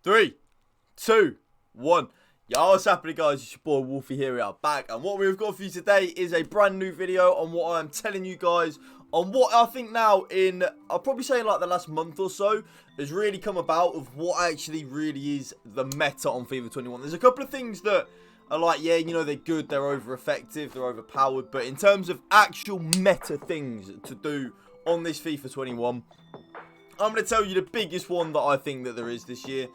3, 2, 1. Yo, what's happening, guys? It's your boy Wolfie here. We are back, and what we've got for you today is a brand new video on what I'm telling you guys on what I think now in, I'll probably say in like the last month or so, has really come about of what actually really is the meta on FIFA 21. There's a couple of things that are like, yeah, you know, they're good, they're over effective, they're overpowered, but in terms of actual meta things to do on this FIFA 21, I'm going to tell you the biggest one that I think that there is this year.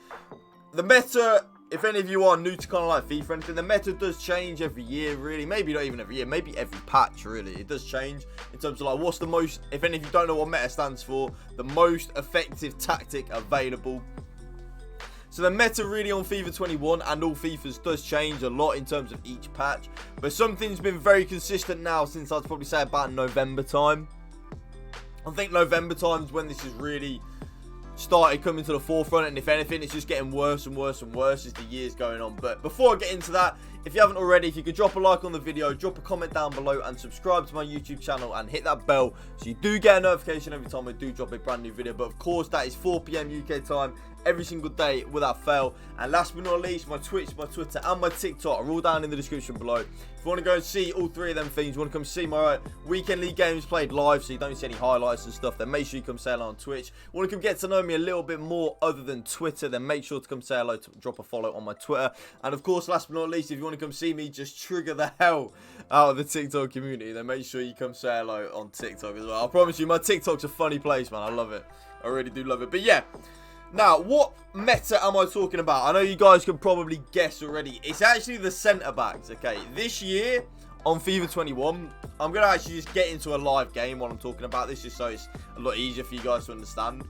The meta, if any of you are new to kind of like FIFA or anything, the meta does change every year, really. Maybe not even every year, maybe every patch, really. It does change in terms of like what's the most, if any of you don't know what meta stands for, the most effective tactic available. So the meta really on FIFA 21 and all FIFAs does change a lot in terms of each patch. But something's been very consistent now since I'd probably say about November time. I think November time is when this is really started coming to the forefront, and if anything, it's just getting worse and worse and worse as the year's going on. But before I get into that, if you haven't already, if you could drop a like on the video, drop a comment down below, and subscribe to my YouTube channel and hit that bell so you do get a notification every time I do drop a brand new video. But of course, that is 4 PM UK time every single day without fail. And last but not least, my Twitch, my Twitter, and my TikTok are all down in the description below. If you want to go and see all three of them things, you want to come see my weekend league games played live so you don't see any highlights and stuff, then make sure you come say hello on Twitch. You want to come get to know me a little bit more other than Twitter, then make sure to come say hello, drop a follow on my Twitter. And of course, last but not least, if you want to come see me just trigger the hell out of the TikTok community, then make sure you come say hello on TikTok as well. I promise you, my TikTok's a funny place, man. I love it. I really do love it. But yeah. Now, what meta am I talking about? I know you guys can probably guess already. It's actually the centre-backs, okay? This year, on FIFA 21, I'm going to actually just get into a live game while I'm talking about this, just so it's a lot easier for you guys to understand.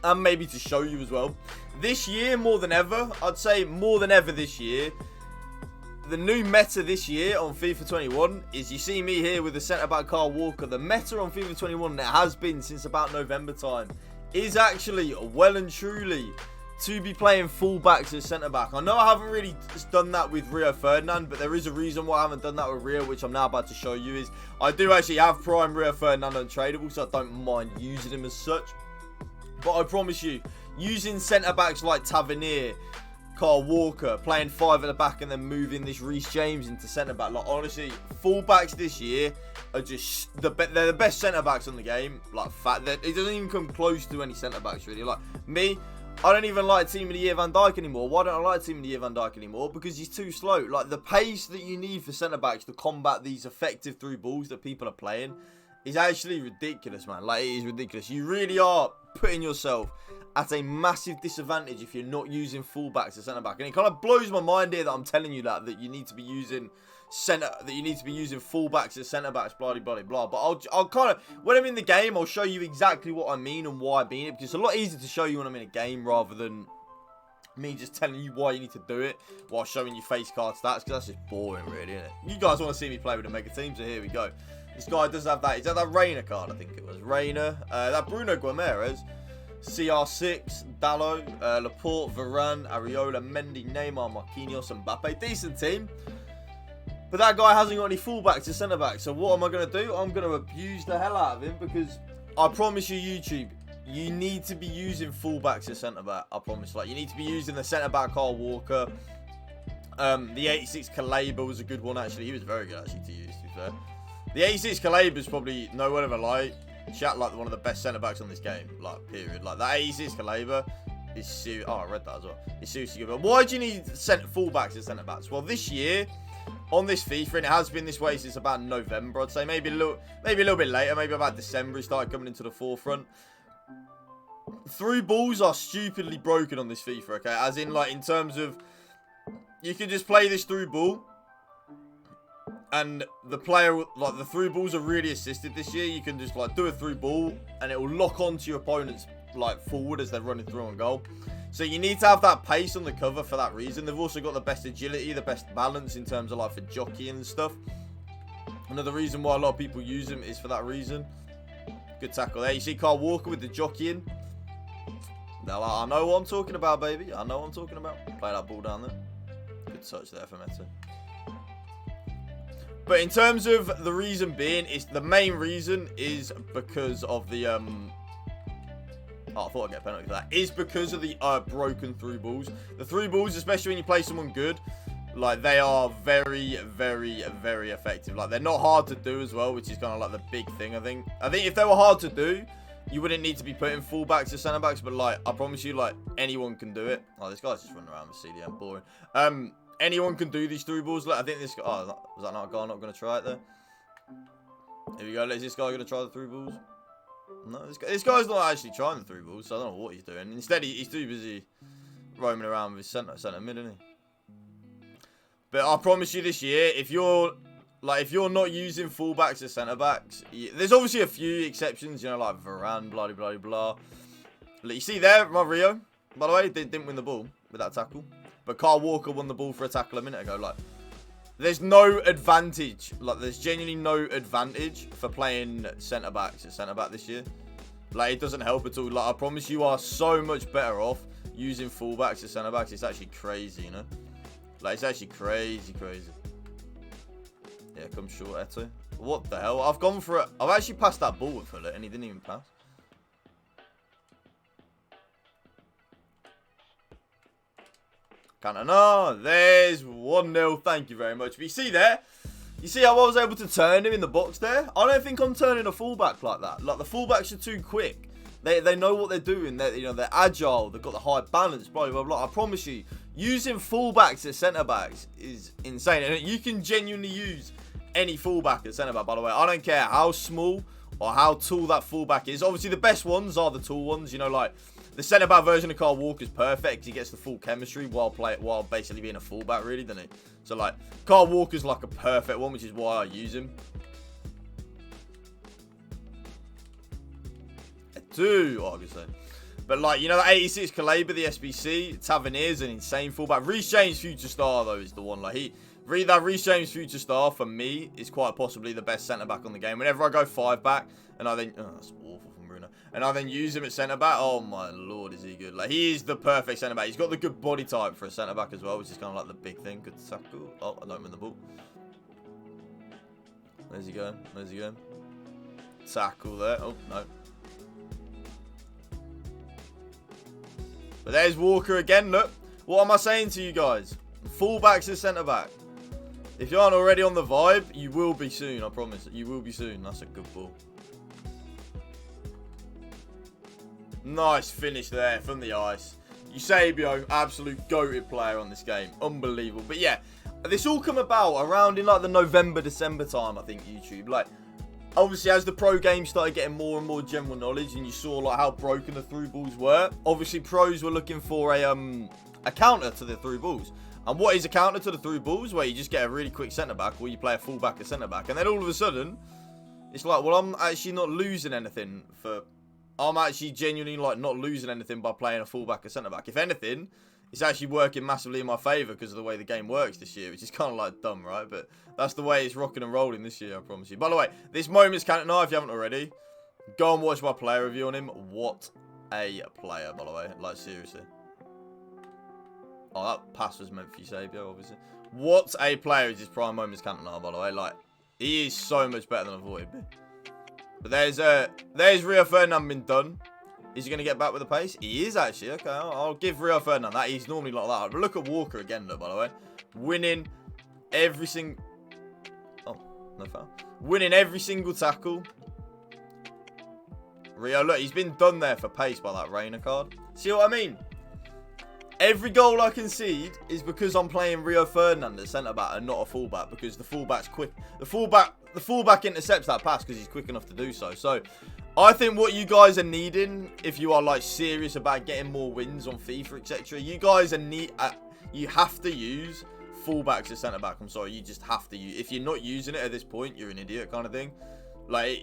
And maybe to show you as well. This year, more than ever, I'd say more than ever this year, the new meta this year on FIFA 21 is, you see me here with the centre-back Connor Walker. The meta on FIFA 21, that has been since about November time, is actually well and truly to be playing fullbacks as centre-back. I know I haven't really done that with Rio Ferdinand, but there is a reason why I haven't done that with Rio, which I'm now about to show you. Is I do actually have Prime Rio Ferdinand untradeable, so I don't mind using him as such. But I promise you, using centre-backs like Tavernier, Connor Walker, playing 5 at the back and then moving this Reece James into centre-back, like honestly, fullbacks this year are just they're the best centre-backs on the game. Like, it doesn't even come close to any centre-backs really. Like me, I don't even like Team of the Year Van Dijk anymore. Why don't I like Team of the Year Van Dijk anymore? Because he's too slow. Like, the pace that you need for centre-backs to combat these effective through balls that people are playing is actually ridiculous, man. Like, it is ridiculous. You really are putting yourself at a massive disadvantage if you're not using fullbacks as centre-back. And it kind of blows my mind here that I'm telling you that you need to be using fullbacks as centre-backs, blah, blah, blah. But I'll kind of, when I'm in the game, I'll show you exactly what I mean and why I mean it. Because it's a lot easier to show you when I'm in a game rather than me just telling you why you need to do it while showing you face card stats. Because that's just boring, really, isn't it? You guys want to see me play with a mega team, so here we go. This guy does have that. He's had that Reina card, I think it was. Reina. That Bruno Guimaraes. CR6, Dallo, Laporte, Varane, Areola, Mendy, Neymar, Marquinhos, and Mbappe. Decent team. But that guy hasn't got any fullbacks or centre-backs. So what am I going to do? I'm going to abuse the hell out of him, because I promise you, YouTube, you need to be using fullbacks as centre-back. I promise. Like, you need to be using the centre-back Connor Walker. The 86 Kaleba was a good one, actually. He was very good, actually, to use, to be fair. The 86 Kaleba is probably, no word of a lie, like one of the best centre-backs on this game, like, period. Like, that 86 Kaleba is seriously, oh, I read that as well. It's seriously good. But why do you need fullbacks as centre-backs? Well, this year, on this FIFA, and it has been this way since about November, I'd say, maybe a little bit later, maybe about December, it started coming into the forefront. Through balls are stupidly broken on this FIFA, okay? As in, like, in terms of, you can just play this through ball, and the player, like, the through balls are really assisted this year. You can just, like, do a through ball, and it will lock onto your opponent's, like, forward as they're running through on goal. So you need to have that pace on the cover for that reason. They've also got the best agility, the best balance in terms of, like, for jockeying and stuff. Another reason why a lot of people use them is for that reason. Good tackle there. You see Connor Walker with the jockeying. They're like, I know what I'm talking about, baby. I know what I'm talking about. Play that ball down there. Good touch there for Meta. But in terms of the reason being, the main reason is because of the Oh, I thought I'd get a penalty for that. Is because of the broken through balls. The through balls, especially when you play someone good, like, they are very, very, very effective. Like, they're not hard to do as well, which is kind of like the big thing, I think. I think if they were hard to do, you wouldn't need to be putting fullbacks or centre-backs, but, like, I promise you, like, anyone can do it. Oh, this guy's just running around with CDM, boring. Anyone can do these through balls. Like, I think this guy... Oh, was that not a guy not going to try it there? Here we go. Is this guy going to try the through balls? No, this guy's not actually trying the through balls, so I don't know what he's doing. Instead, he's too busy roaming around with his centre mid, isn't he? But I promise you this year, if you're not using fullbacks as centre-backs, there's obviously a few exceptions, you know, like Varane, blah, blah, blah, blah. You see there, my Rio, by the way, didn't win the ball with that tackle. But Kyle Walker won the ball for a tackle a minute ago. Like, there's no advantage. Like, there's genuinely no advantage for playing centre-backs as centre-back this year. Like, it doesn't help at all. Like, I promise you are so much better off using fullbacks as centre-backs. It's actually crazy, you know? Like, it's actually crazy, crazy. Yeah, come short, Eto. What the hell? I've gone for it. I've actually passed that ball with Fuller, and he didn't even pass. No, there's 1-0. Thank you very much. But you see there? You see how I was able to turn him in the box there? I don't think I'm turning a fullback like that. Like, the fullbacks are too quick. They know what they're doing. They're agile. They've got the high balance. Blah, blah, blah. I promise you, using fullbacks as centre-backs is insane. And you can genuinely use any fullback as centre-back, by the way. I don't care how small or how tall that fullback is. Obviously, the best ones are the tall ones. You know, like, the centre-back version of Kyle Walker is perfect. He gets the full chemistry while basically being a fullback, really, doesn't he? So, like, Kyle Walker's like a perfect one, which is why I use him. I can say. But, like, you know, that 86 Kaleba, the SBC, Tavernier's an insane fullback. Reece James, future star, though, is the one. Like, that Reece James, future star, for me, is quite possibly the best centre-back on the game. Whenever I go 5-back, and I then... Oh, that's awful from Bruno. And I then use him at centre-back, oh, my lord, is he good. Like, he is the perfect centre-back. He's got the good body type for a centre-back as well, which is kind of like the big thing. Good tackle. Oh, I don't win the ball. Where's he going? Where's he going? Tackle there. Oh, no. But there's Walker again, look. What am I saying to you guys? Fullbacks and centre-back. If you aren't already on the vibe, you will be soon, I promise. You will be soon. That's a good ball. Nice finish there from the ice. Eusebio, absolute goated player on this game. Unbelievable. But yeah, this all come about around in like the November, December time, I think, YouTube. Like, obviously, as the pro game started getting more and more general knowledge, and you saw like how broken the through balls were, obviously pros were looking for a counter to the through balls. And what is a counter to the through balls? Where you just get a really quick centre back, or you play a full back or centre back, and then all of a sudden, it's like, well, I'm actually not losing anything for. I'm actually genuinely like not losing anything by playing a full back or centre back. If anything, it's actually working massively in my favour because of the way the game works this year, which is kind of like dumb, right? But that's the way it's rocking and rolling this year, I promise you. By the way, this moment's counting now, if you haven't already. Go and watch my player review on him. What a player, by the way. Like, seriously. Oh, that pass was meant for Eusebio, obviously. What a player is his prime moment's counting now, by the way. Like, he is so much better than I thought he'd be. But there's Rio Ferdinand been done. Is he going to get back with the pace? He is, actually. Okay, I'll give Rio Ferdinand that. He's normally like that. But look at Walker again, though, by the way. Winning every single... Oh, no foul. Winning every single tackle. Rio, look, he's been done there for pace by that Reina card. See what I mean? Every goal I concede is because I'm playing Rio Ferdinand as centre-back and not a full-back, because the full-back's quick. The full-back intercepts that pass because he's quick enough to do so. So, I think what you guys are needing, if you are like serious about getting more wins on FIFA, etc., you guys are you have to use full-backs as centre-back. I'm sorry, you just have to use. If you're not using it at this point, you're an idiot, kind of thing. Like,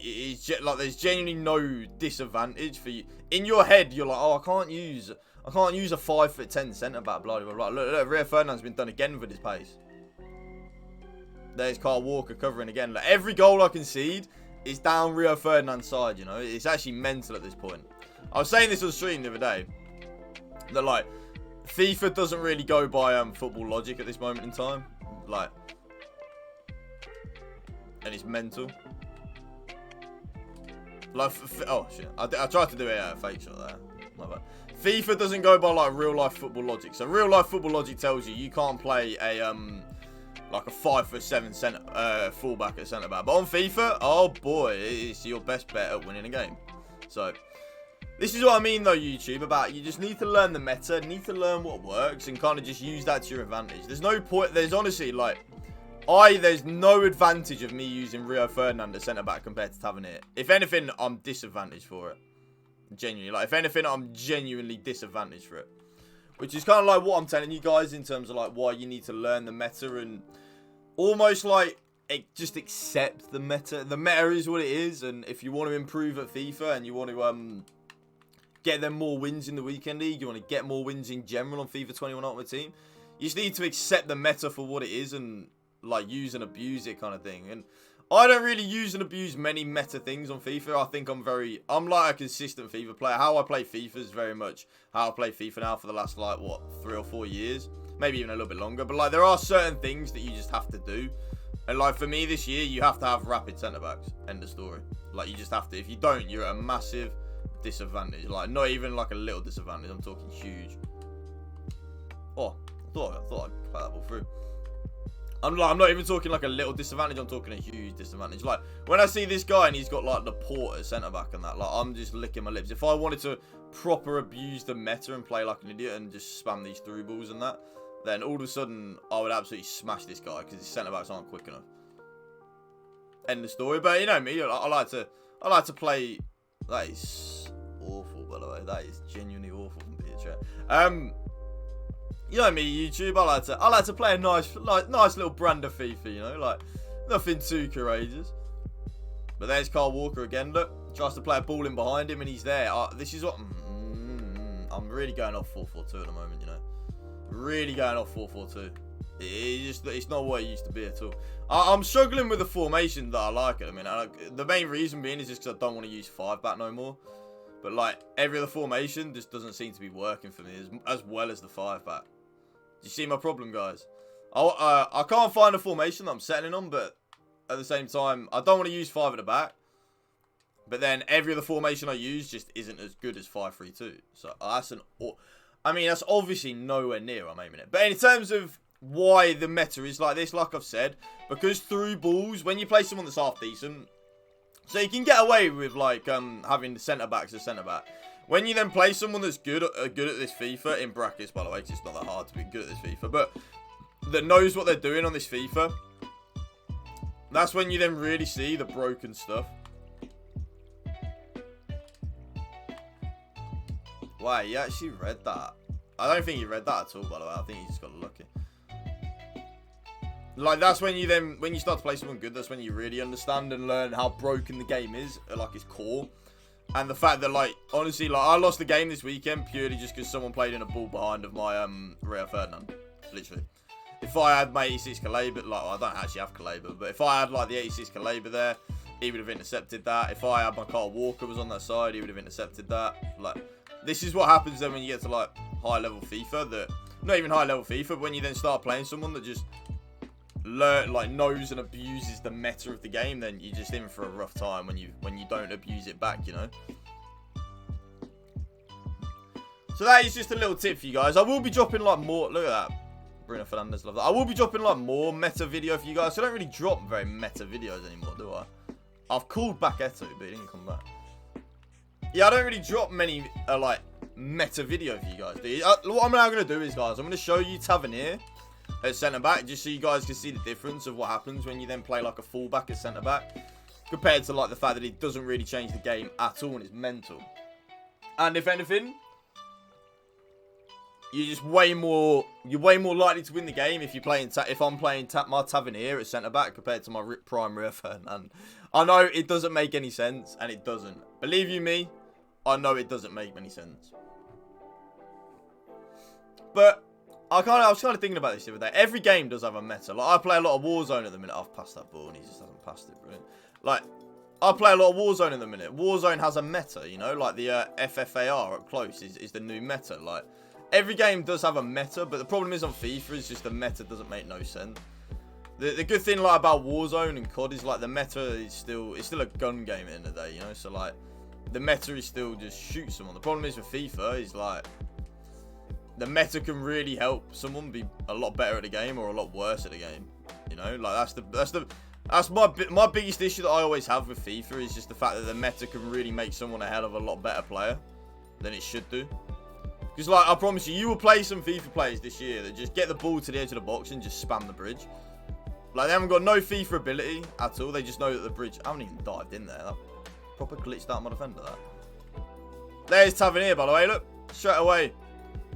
like there's genuinely no disadvantage for you. In your head, you're like, oh, I can't use a 5'10" centre-back, blah, blah, blah. Look, Rio Ferdinand's been done again with his pace. There's Kyle Walker covering again. Like, every goal I concede is down Rio Ferdinand's side, you know. It's actually mental at this point. I was saying this on stream the other day, that, like, FIFA doesn't really go by football logic at this moment in time. Like, and it's mental. Like, oh, shit. I tried to do a fake shot there. My bad. FIFA doesn't go by like real life football logic. So real life football logic tells you can't play a like a 5'7" fullback at centre back. But on FIFA, oh boy, it's your best bet at winning a game. So this is what I mean though, YouTube, about you just need to learn the meta, need to learn what works, and kind of just use that to your advantage. There's no point. There's honestly like. There's no advantage of me using Rio Ferdinand as centre-back compared to Tavernier. If anything, I'm disadvantaged for it. Genuinely. Like, if anything, I'm genuinely disadvantaged for it. Which is kind of like what I'm telling you guys in terms of, like, why you need to learn the meta and almost, like, just accept the meta. The meta is what it is, and if you want to improve at FIFA and you want to, get them more wins in the Weekend League, you want to get more wins in general on FIFA 21 Ultimate Team, you just need to accept the meta for what it is and like use and abuse it kind of thing. And I don't really use and abuse many meta things on FIFA. I think I'm like a consistent FIFA player. How I play FIFA is very much how I play FIFA now for the last like what 3 or 4 years, maybe even a little bit longer. But like there are certain things that you just have to do, and like for me this year you have to have rapid centre backs. End of story. Like you just have to. If you don't, you're at a massive disadvantage. Like not even like a little disadvantage. I'm talking huge. Oh, I thought I'd play that ball through. I'm not even talking like a little disadvantage. I'm talking a huge disadvantage. Like when I see this guy and he's got like the Porter centre back and that, like I'm just licking my lips. If I wanted to proper abuse the meta and play like an idiot and just spam these through balls and that, then all of a sudden I would absolutely smash this guy because his centre backs aren't quick enough. End of story. But you know me, I like to play. That is awful, by the way. That is genuinely awful from Peter. You know me, YouTube. I like to play a nice little brand of FIFA. You know, like nothing too courageous. But there's Kyle Walker again. Look, tries to play a ball in behind him, and he's there. This is what I'm really going off 4-4-2 at the moment. You know, really going off 4-4-2. It's not what it used to be at all. I'm struggling with the formation that I like at the minute. The main reason being is just because I don't want to use 5-back no more. But like every other formation just doesn't seem to be working for me as well as the 5-back. Do you see my problem, guys? I can't find a formation that I'm settling on, but at the same time, I don't want to use 5 at the back. But then every other formation I use just isn't as good as 5-3-2. So that's that's obviously nowhere near I'm aiming it. But in terms of why the meta is like this, like I've said, because through balls, when you play someone that's half decent, so you can get away with like having the centre backs as centre back. When you then play someone that's good at this FIFA, in brackets by the way, because it's not that hard to be good at this FIFA, but that knows what they're doing on this FIFA, that's when you then really see the broken stuff. Wow, he actually read that. I don't think he read that at all, by the way. I think he just got lucky. Like, that's when you start to play someone good, that's when you really understand and learn how broken the game is, like its core. And the fact that, like, honestly, like, I lost the game this weekend purely just because someone played in a ball behind of my, Rio Ferdinand. Literally. If I had my 86 Caleba, like, well, I don't actually have Caleba, but if I had, like, the 86 Caleba there, he would have intercepted that. If I had my Connor Walker was on that side, he would have intercepted that. Like, this is what happens then when you get to, like, high-level FIFA, that, not even high-level FIFA, but when you then start playing someone that just knows and abuses the meta of the game, then you're just in for a rough time when you don't abuse it back, you know. So that is just a little tip for you guys. I will be dropping like more. Look at that, Bruno Fernandes, love that. I will be dropping like more meta video for you guys. So I don't really drop very meta videos anymore, do I? I've called back Eto, but he didn't come back. Yeah, I don't really drop many like meta video for you guys, do you? What I'm now gonna do is, guys, I'm gonna show you Tavernier at centre back, just so you guys can see the difference of what happens when you then play like a full back at centre back, compared to like the fact that it doesn't really change the game at all and it's mental. And if anything, you're way more likely to win the game if you're playing if I'm playing my Tavernier at centre back compared to my prime Rio Ferdinand. I know it doesn't make any sense, and it doesn't. Believe you me, I know it doesn't make any sense. But I was kind of thinking about this the other day. Every game does have a meta. Like, I play a lot of Warzone at the minute. I've passed that ball and he just hasn't passed it. Brilliant. Like, I play a lot of Warzone at the minute. Warzone has a meta, you know? Like, the FFAR up close is the new meta. Like, every game does have a meta, but the problem is on FIFA is just the meta doesn't make no sense. The good thing, like, about Warzone and COD is, like, the meta is still a gun game at the end of the day, you know? So, like, the meta is still just shoot someone. The problem is with FIFA is like the meta can really help someone be a lot better at the game or a lot worse at the game. You know, like that's my biggest issue that I always have with FIFA is just the fact that the meta can really make someone a hell of a lot better player than it should do. Because, like, I promise you, you will play some FIFA players this year that just get the ball to the edge of the box and just spam the bridge. Like, they haven't got no FIFA ability at all. They just know that the bridge... I haven't even dived in there. That proper glitched out my defender, that. There's Tavernier, by the way, look. Straight away.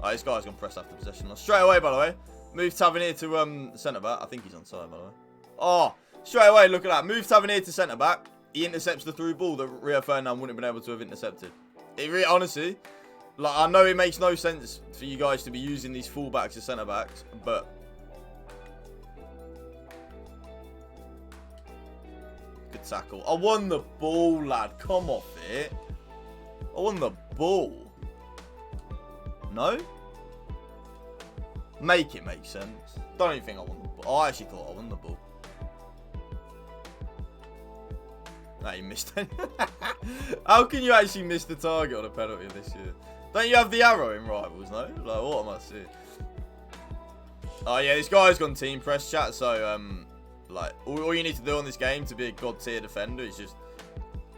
Oh, this guy's going to press after possession. Straight away, by the way. Move Tavernier to centre-back. I think he's onside, by the way. Oh, straight away, look at that. Move Tavernier to centre-back. He intercepts the through ball that Rio Ferdinand wouldn't have been able to have intercepted. It really, honestly... Like, I know it makes no sense for you guys to be using these fullbacks as centre-backs, but... Good tackle. I won the ball, lad. Come off it. I won the ball. No? Make it make sense. Don't even think I won the ball. I actually thought I won the ball. Nah, you missed it. How can you actually miss the target on a penalty this year? Don't you have the arrow in Rivals, no? Like, what am I seeing? Oh, yeah, this guy's gone team press, chat. So, like, all you need to do on this game to be a god tier defender is just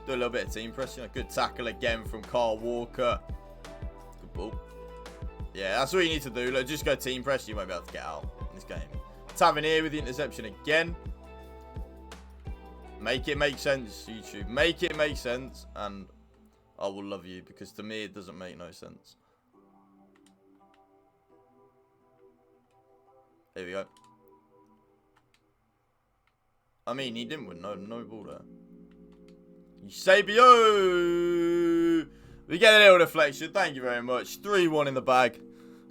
do a little bit of team press. You know, good tackle again from Carl Walker. Good ball. Yeah, that's all you need to do. Like, just go team press. You won't be able to get out in this game. Tavernier with the interception again. Make it make sense, YouTube. Make it make sense, and I will love you, because to me it doesn't make no sense. Here we go. I mean, he didn't win. No ball there. Eusebio! We get a little deflection. Thank you very much. 3-1 in the bag.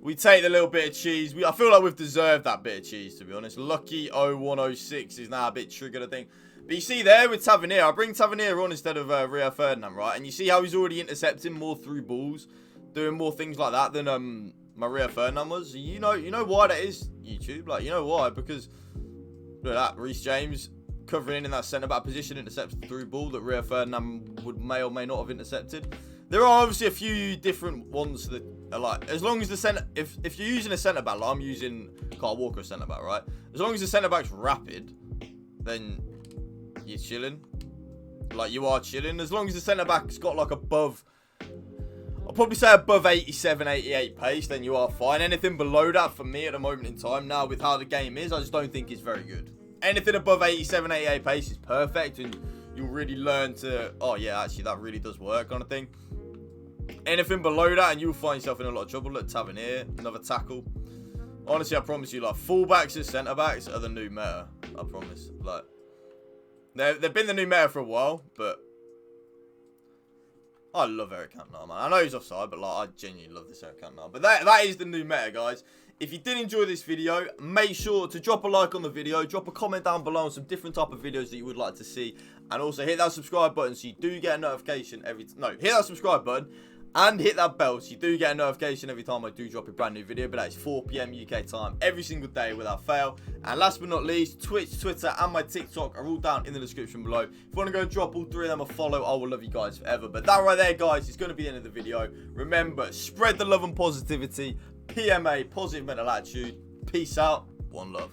We take the little bit of cheese. I feel like we've deserved that bit of cheese, to be honest. Lucky 0106 is now a bit triggered, I think. But you see there with Tavernier, I bring Tavernier on instead of Rio Ferdinand, right? And you see how he's already intercepting more through balls, doing more things like that than my Rio Ferdinand was. You know why that is, YouTube? Like, you know why? Because look at that, Reece James covering in that centre-back position, intercepts the through ball that Rio Ferdinand may or may not have intercepted. There are obviously a few different ones that are like, as long as the centre, if you're using a centre-back, like I'm using Carl Walker as centre-back, right? As long as the centre-back's rapid, then you're chilling. Like, you are chilling. As long as the centre-back's got, like, above... I'll probably say above 87, 88 pace, then you are fine. Anything below that, for me, at the moment in time, now, with how the game is, I just don't think it's very good. Anything above 87, 88 pace is perfect, and you'll really learn to... Oh, yeah, actually, that really does work, kind of thing. Anything below that, and you'll find yourself in a lot of trouble. Look, Tavernier, another tackle. Honestly, I promise you, like, full-backs and centre-backs are the new meta. I promise. Like... They've been the new meta for a while, but I love Eric Cantona, man. I know he's offside, but like, I genuinely love this Eric Cantona. But that is the new meta, guys. If you did enjoy this video, make sure to drop a like on the video, drop a comment down below on some different type of videos that you would like to see, and also hit that subscribe button so you do get a notification hit that subscribe button and hit that bell so you do get a notification every time I do drop a brand new video. But that is 4 PM UK time every single day without fail. And last but not least, Twitch, Twitter, and my TikTok are all down in the description below. If you want to go and drop all three of them a follow, I will love you guys forever. But that right there, guys, is going to be the end of the video. Remember, spread the love and positivity. PMA, positive mental attitude. Peace out. One love.